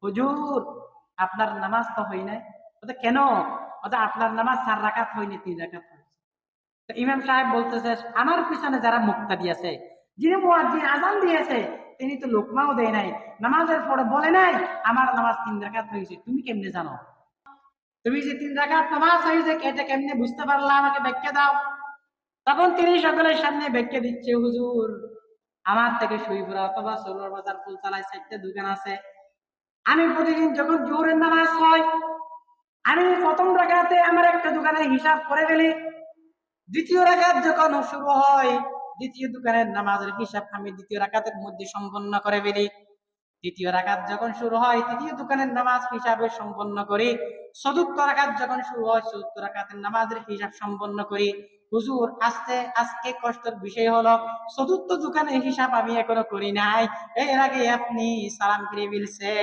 হুজুর আপনার নামাজ তো হয় নাই। বলতে কেন? বলতে আপনার নামাজ 4 রাকাত হয়নি, 3 রাকাত হয়েছে। তো ইমাম সাহেব বলতেছে, আমার পিছনে যারা মুক্তাদি আছে, যিনি মুয়াজ্জিন আযান দিয়েছে, তিনি তো লোকমাও দেয় নাই, নামাজের পরে বলে নাই আমার নামাজ 3 রাকাত হয়েছে, তুমি কেমনে জানো? তুমি যে 3 রাকাত নামাজ হয়েছে এটা কেমনে বুঝতে পারলা, আমাকে ব্যাখ্যা দাও। তখন তিনি সকলের সামনে ব্যাখ্যা দিচ্ছে, হুজুর আমার থেকে শুইপুরা অথবা সোলার বাজার ফুলতলায় 4টা দোকান আছে। আমি প্রতিদিন যখন জোহরের নামাজ হয়, আমি প্রথম রাকাতে আমার একটা দোকানের হিসাব করে ফেলি। দ্বিতীয় রাকাত যখন শুরু হয়, দ্বিতীয় দোকানের নামাজের হিসাব আমি দ্বিতীয় রাকাতের মধ্যে সম্পন্ন করে ফেলি। তৃতীয় রাকাত যখন শুরু হয়, তৃতীয় দোকানের নামাজ হিসাবে সম্পন্ন করি। চতুর্থ রাকাত যখন শুরু হয়, চতুর্থ রাকাতের নামাজের হিসাব সম্পন্ন করি। হুজুর আজকে কষ্টের বিষয় হলো চতুর্থ দোকানের হিসাব আমি এখনো করি নাই, এর আগে আপনি সালাম ফিরে ফেলছেন।